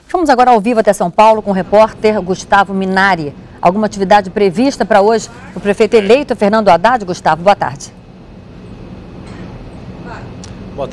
Vamos agora ao vivo até São Paulo com o repórter Gustavo Minari. Alguma atividade prevista para hoje? O prefeito eleito Fernando Haddad. Gustavo, boa tarde. Boa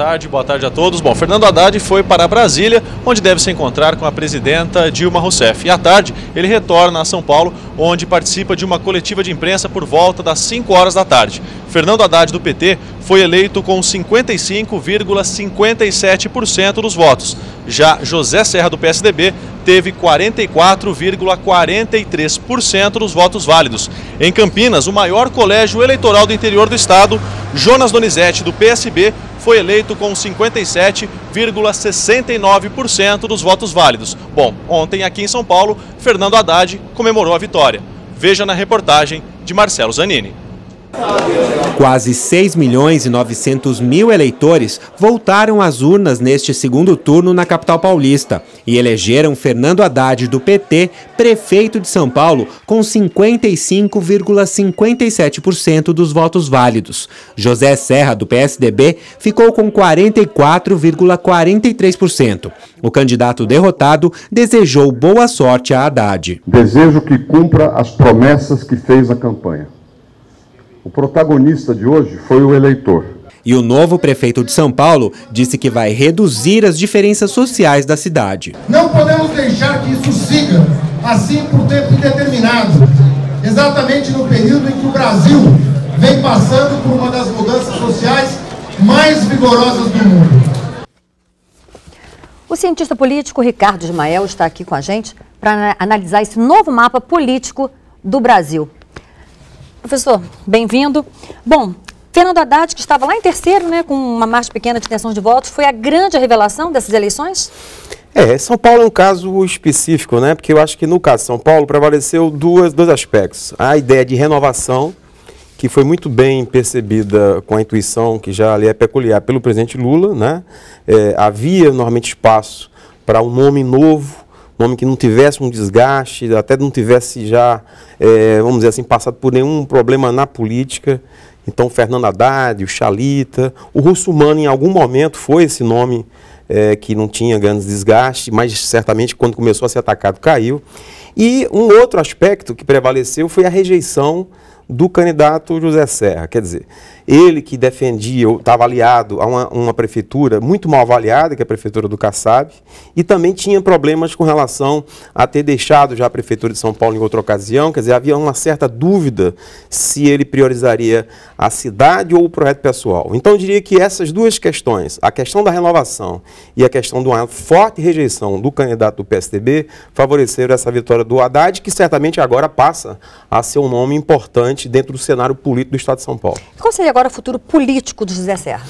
tarde a todos. Bom, Fernando Haddad foi para Brasília, onde deve se encontrar com a presidenta Dilma Rousseff. E à tarde, ele retorna a São Paulo, onde participa de uma coletiva de imprensa por volta das 5 horas da tarde. Fernando Haddad, do PT, foi eleito com 55,57% dos votos. Já José Serra, do PSDB, teve 44,43% dos votos válidos. Em Campinas, o maior colégio eleitoral do interior do estado, Jonas Donizete, do PSB, foi eleito com 57,69% dos votos válidos. Bom, ontem aqui em São Paulo, Fernando Haddad comemorou a vitória. Veja na reportagem de Marcelo Zanini. Quase 6.900.000 eleitores voltaram às urnas neste segundo turno na capital paulista e elegeram Fernando Haddad, do PT, prefeito de São Paulo, com 55,57% dos votos válidos. José Serra, do PSDB, ficou com 44,43%. O candidato derrotado desejou boa sorte a Haddad. Desejo que cumpra as promessas que fez na campanha. O protagonista de hoje foi o eleitor. E o novo prefeito de São Paulo disse que vai reduzir as diferenças sociais da cidade. Não podemos deixar que isso siga assim por tempo indeterminado, exatamente no período em que o Brasil vem passando por uma das mudanças sociais mais vigorosas do mundo. O cientista político Ricardo Ismael está aqui com a gente para analisar esse novo mapa político do Brasil. Professor, bem-vindo. Bom, Fernando Haddad, que estava lá em terceiro, né, com uma margem pequena de intenção de votos, foi a grande revelação dessas eleições? São Paulo é um caso específico, né? Porque eu acho que no caso de São Paulo prevaleceu dois aspectos. A ideia de renovação, que foi muito bem percebida com a intuição que já lhe é peculiar pelo presidente Lula, né? Havia normalmente espaço para um nome novo, nome que não tivesse um desgaste, até não tivesse já, vamos dizer assim, passado por nenhum problema na política. Então, Fernando Haddad, o Chalita, o Russomano em algum momento foi esse nome que não tinha grandes desgastes, mas certamente quando começou a ser atacado caiu. E um outro aspecto que prevaleceu foi a rejeição do candidato José Serra, quer dizer, ele que defendia, estava aliado a uma prefeitura muito mal avaliada, que é a prefeitura do Kassab, e também tinha problemas com relação a ter deixado já a prefeitura de São Paulo em outra ocasião, quer dizer, havia uma certa dúvida se ele priorizaria a cidade ou o projeto pessoal. Então eu diria que essas duas questões, a questão da renovação e a questão de uma forte rejeição do candidato do PSDB, favoreceram essa vitória do Haddad, que certamente agora passa a ser um nome importante dentro do cenário político do estado de São Paulo. Qual seria agora o futuro político do José Serra?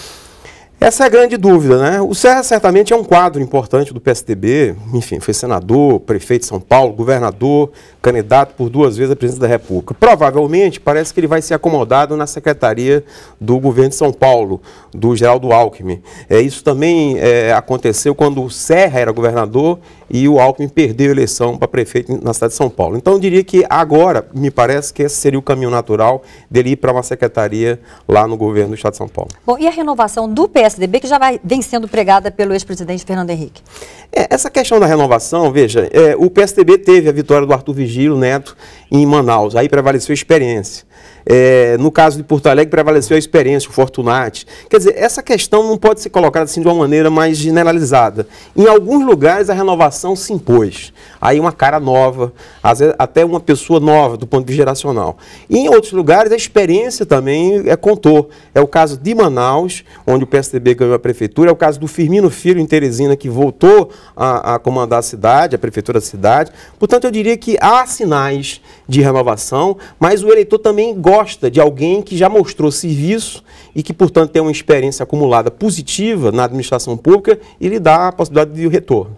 Essa é a grande dúvida, né? O Serra certamente é um quadro importante do PSDB, enfim, foi senador, prefeito de São Paulo, governador, candidato por 2 vezes à presidência da República. Provavelmente, parece que ele vai ser acomodado na secretaria do governo de São Paulo, do Geraldo Alckmin. Isso também aconteceu quando o Serra era governador e o Alckmin perdeu a eleição para prefeito na cidade de São Paulo. Então, eu diria que agora, me parece que esse seria o caminho natural dele ir para uma secretaria lá no governo do estado de São Paulo. Bom, e a renovação do PSDB, que já vem sendo pregada pelo ex-presidente Fernando Henrique? Essa questão da renovação, veja, o PSDB teve a vitória do Arthur Vigílio Neto em Manaus, aí prevaleceu a experiência. No caso de Porto Alegre, prevaleceu a experiência, o Fortunati. Quer dizer, essa questão não pode ser colocada assim de uma maneira mais generalizada. Em alguns lugares, a renovação se impôs. Aí uma cara nova, às vezes até uma pessoa nova do ponto de vista geracional. E em outros lugares, a experiência também contou. É o caso de Manaus, onde o PSDB ganhou a prefeitura. É o caso do Firmino Filho, em Teresina, que voltou a comandar a cidade, a prefeitura da cidade. Portanto, eu diria que há sinais de renovação, mas o eleitor também gosta de alguém que já mostrou serviço e que, portanto, tem uma experiência acumulada positiva na administração pública e lhe dá a possibilidade de retorno.